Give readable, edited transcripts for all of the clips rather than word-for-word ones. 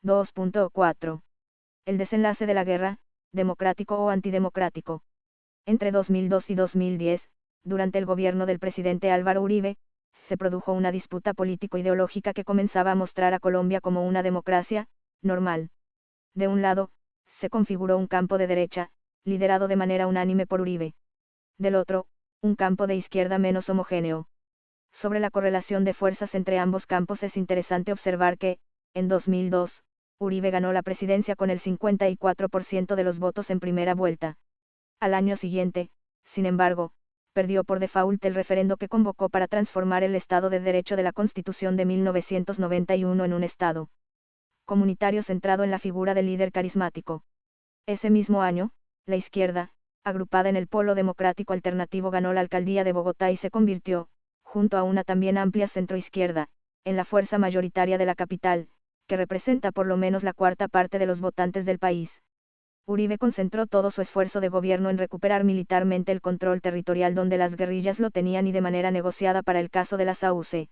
2.4. El desenlace de la guerra, democrático o antidemocrático. Entre 2002 y 2010, durante el gobierno del presidente Álvaro Uribe, se produjo una disputa político-ideológica que comenzaba a mostrar a Colombia como una democracia normal. De un lado, se configuró un campo de derecha, liderado de manera unánime por Uribe. Del otro, un campo de izquierda menos homogéneo. Sobre la correlación de fuerzas entre ambos campos es interesante observar que, en 2002, Uribe ganó la presidencia con el 54% de los votos en primera vuelta. Al año siguiente, sin embargo, perdió por default el referendo que convocó para transformar el Estado de Derecho de la Constitución de 1991 en un Estado comunitario centrado en la figura del líder carismático. Ese mismo año, la izquierda, agrupada en el Polo Democrático Alternativo, ganó la alcaldía de Bogotá y se convirtió, junto a una también amplia centroizquierda, en la fuerza mayoritaria de la capital, que representa por lo menos la cuarta parte de los votantes del país. Uribe concentró todo su esfuerzo de gobierno en recuperar militarmente el control territorial donde las guerrillas lo tenían y de manera negociada para el caso de la SAUCE.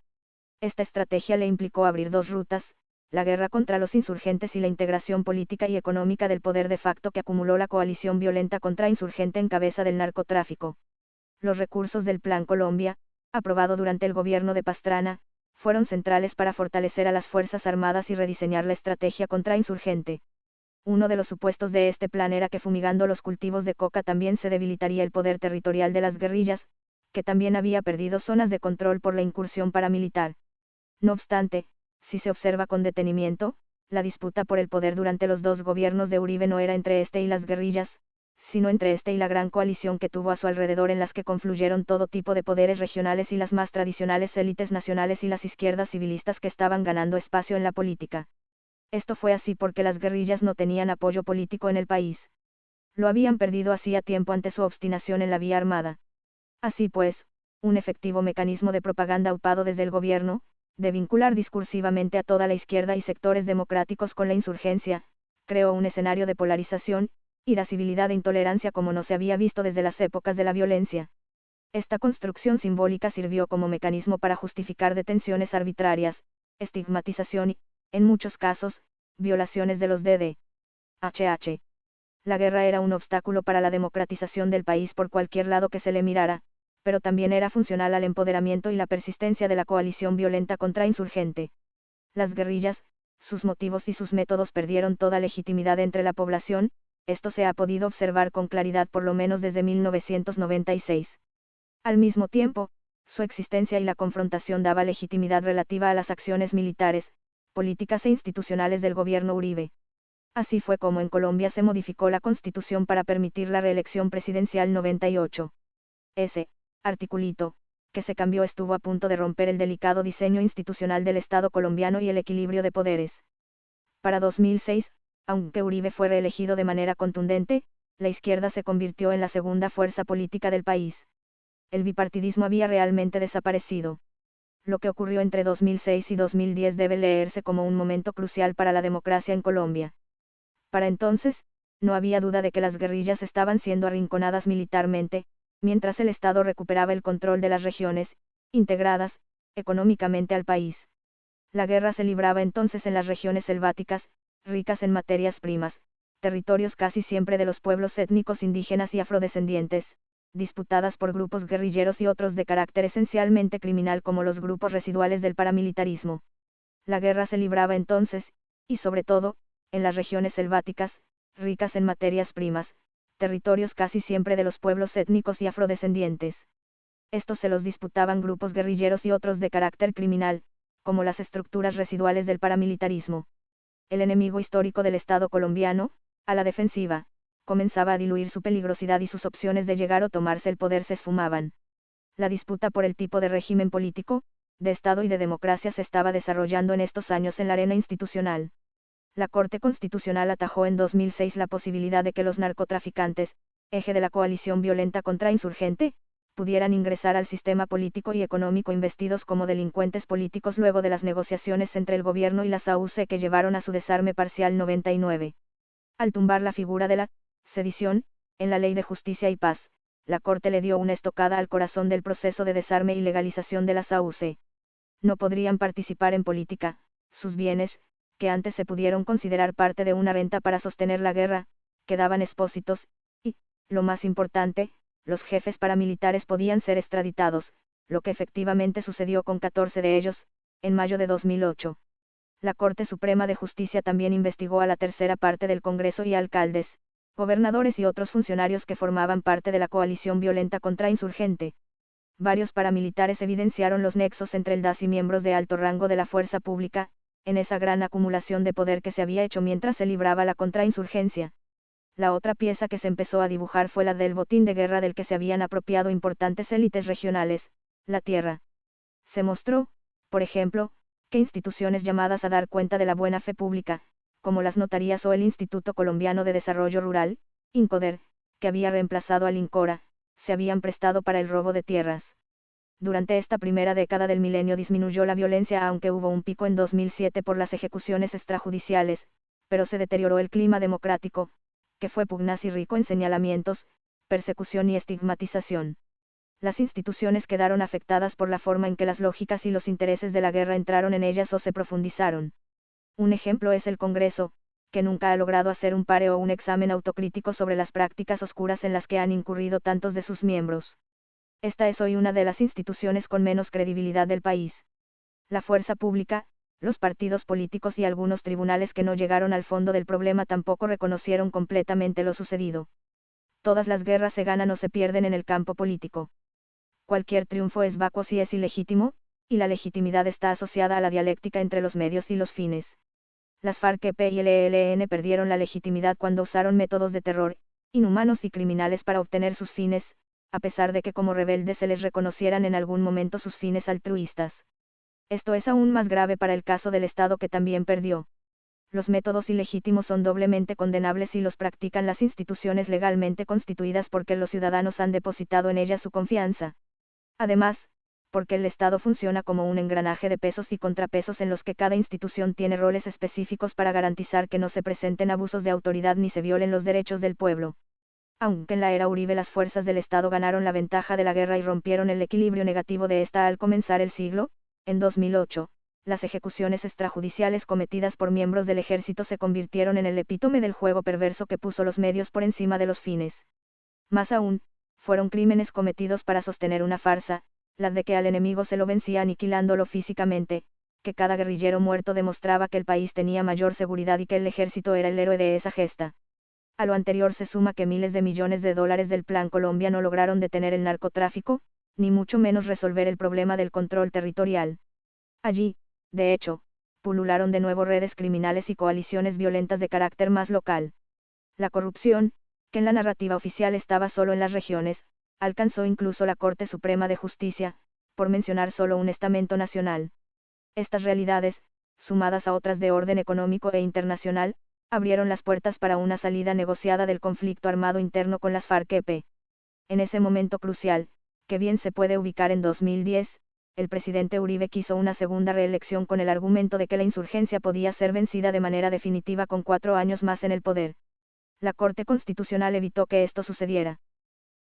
Esta estrategia le implicó abrir dos rutas, la guerra contra los insurgentes y la integración política y económica del poder de facto que acumuló la coalición violenta contra insurgente en cabeza del narcotráfico. Los recursos del Plan Colombia, aprobado durante el gobierno de Pastrana, fueron centrales para fortalecer a las Fuerzas Armadas y rediseñar la estrategia contra insurgente. Uno de los supuestos de este plan era que fumigando los cultivos de coca también se debilitaría el poder territorial de las guerrillas, que también había perdido zonas de control por la incursión paramilitar. No obstante, si se observa con detenimiento, la disputa por el poder durante los dos gobiernos de Uribe no era entre este y las guerrillas, sino entre este y la gran coalición que tuvo a su alrededor, en las que confluyeron todo tipo de poderes regionales y las más tradicionales élites nacionales y las izquierdas civilistas que estaban ganando espacio en la política. Esto fue así porque las guerrillas no tenían apoyo político en el país. Lo habían perdido hacía tiempo ante su obstinación en la vía armada. Así pues, un efectivo mecanismo de propaganda upado desde el gobierno, de vincular discursivamente a toda la izquierda y sectores democráticos con la insurgencia, creó un escenario de polarización, irascibilidad e intolerancia como no se había visto desde las épocas de la violencia. Esta construcción simbólica sirvió como mecanismo para justificar detenciones arbitrarias, estigmatización y, en muchos casos, violaciones de los D.D.H.H. La guerra era un obstáculo para la democratización del país por cualquier lado que se le mirara, pero también era funcional al empoderamiento y la persistencia de la coalición violenta contra insurgente. Las guerrillas, sus motivos y sus métodos perdieron toda legitimidad entre la población, esto se ha podido observar con claridad por lo menos desde 1996. Al mismo tiempo, su existencia y la confrontación daba legitimidad relativa a las acciones militares, políticas e institucionales del gobierno Uribe. Así fue como en Colombia se modificó la Constitución para permitir la reelección presidencial 98. Ese articulito, que se cambió, estuvo a punto de romper el delicado diseño institucional del Estado colombiano y el equilibrio de poderes. Para 2006, aunque Uribe fue reelegido de manera contundente, la izquierda se convirtió en la segunda fuerza política del país. El bipartidismo había realmente desaparecido. Lo que ocurrió entre 2006 y 2010 debe leerse como un momento crucial para la democracia en Colombia. Para entonces, no había duda de que las guerrillas estaban siendo arrinconadas militarmente, mientras el Estado recuperaba el control de las regiones, integradas, económicamente al país. La guerra se libraba entonces en las regiones selváticas, ricas en materias primas, territorios casi siempre de los pueblos étnicos indígenas y afrodescendientes, disputadas por grupos guerrilleros y otros de carácter esencialmente criminal como los grupos residuales del paramilitarismo. La guerra se libraba entonces, y sobre todo, en las regiones selváticas, ricas en materias primas, territorios casi siempre de los pueblos étnicos y afrodescendientes. Estos se los disputaban grupos guerrilleros y otros de carácter criminal, como las estructuras residuales del paramilitarismo. El enemigo histórico del Estado colombiano, a la defensiva, comenzaba a diluir su peligrosidad y sus opciones de llegar o tomarse el poder se esfumaban. La disputa por el tipo de régimen político, de Estado y de democracia se estaba desarrollando en estos años en la arena institucional. La Corte Constitucional atajó en 2006 la posibilidad de que los narcotraficantes, eje de la coalición violenta contra insurgente, pudieran ingresar al sistema político y económico investidos como delincuentes políticos luego de las negociaciones entre el gobierno y la SAUCE que llevaron a su desarme parcial 99. Al tumbar la figura de la sedición, en la Ley de Justicia y Paz, la Corte le dio una estocada al corazón del proceso de desarme y legalización de la SAUCE. No podrían participar en política, sus bienes, que antes se pudieron considerar parte de una renta para sostener la guerra, quedaban expósitos, y, lo más importante, los jefes paramilitares podían ser extraditados, lo que efectivamente sucedió con 14 de ellos, en mayo de 2008. La Corte Suprema de Justicia también investigó a la tercera parte del Congreso y a alcaldes, gobernadores y otros funcionarios que formaban parte de la coalición violenta contrainsurgente. Varios paramilitares evidenciaron los nexos entre el DAS y miembros de alto rango de la fuerza pública, en esa gran acumulación de poder que se había hecho mientras se libraba la contrainsurgencia. La otra pieza que se empezó a dibujar fue la del botín de guerra del que se habían apropiado importantes élites regionales, la tierra. Se mostró, por ejemplo, que instituciones llamadas a dar cuenta de la buena fe pública, como las notarías o el Instituto Colombiano de Desarrollo Rural, INCODER, que había reemplazado al INCORA, se habían prestado para el robo de tierras. Durante esta primera década del milenio disminuyó la violencia, aunque hubo un pico en 2007 por las ejecuciones extrajudiciales, pero se deterioró el clima democrático, que fue pugnaz y rico en señalamientos, persecución y estigmatización. Las instituciones quedaron afectadas por la forma en que las lógicas y los intereses de la guerra entraron en ellas o se profundizaron. Un ejemplo es el Congreso, que nunca ha logrado hacer un pare o un examen autocrítico sobre las prácticas oscuras en las que han incurrido tantos de sus miembros. Esta es hoy una de las instituciones con menos credibilidad del país. La fuerza pública, los partidos políticos y algunos tribunales que no llegaron al fondo del problema tampoco reconocieron completamente lo sucedido. Todas las guerras se ganan o se pierden en el campo político. Cualquier triunfo es vacuo si es ilegítimo, y la legitimidad está asociada a la dialéctica entre los medios y los fines. Las FARC-EP y el ELN perdieron la legitimidad cuando usaron métodos de terror, inhumanos y criminales para obtener sus fines, a pesar de que como rebeldes se les reconocieran en algún momento sus fines altruistas. Esto es aún más grave para el caso del Estado, que también perdió. Los métodos ilegítimos son doblemente condenables si los practican las instituciones legalmente constituidas, porque los ciudadanos han depositado en ellas su confianza. Además, porque el Estado funciona como un engranaje de pesos y contrapesos en los que cada institución tiene roles específicos para garantizar que no se presenten abusos de autoridad ni se violen los derechos del pueblo. Aunque en la era Uribe las fuerzas del Estado ganaron la ventaja de la guerra y rompieron el equilibrio negativo de esta al comenzar el siglo, en 2008, las ejecuciones extrajudiciales cometidas por miembros del ejército se convirtieron en el epítome del juego perverso que puso los medios por encima de los fines. Más aún, fueron crímenes cometidos para sostener una farsa, la de que al enemigo se lo vencía aniquilándolo físicamente, que cada guerrillero muerto demostraba que el país tenía mayor seguridad y que el ejército era el héroe de esa gesta. A lo anterior se suma que miles de millones de dólares del Plan Colombia no lograron detener el narcotráfico, ni mucho menos resolver el problema del control territorial. Allí, de hecho, pulularon de nuevo redes criminales y coaliciones violentas de carácter más local. La corrupción, que en la narrativa oficial estaba solo en las regiones, alcanzó incluso la Corte Suprema de Justicia, por mencionar solo un estamento nacional. Estas realidades, sumadas a otras de orden económico e internacional, abrieron las puertas para una salida negociada del conflicto armado interno con las FARC-EP. En ese momento crucial, que bien se puede ubicar en 2010, el presidente Uribe quiso una segunda reelección con el argumento de que la insurgencia podía ser vencida de manera definitiva con 4 años más en el poder. La Corte Constitucional evitó que esto sucediera.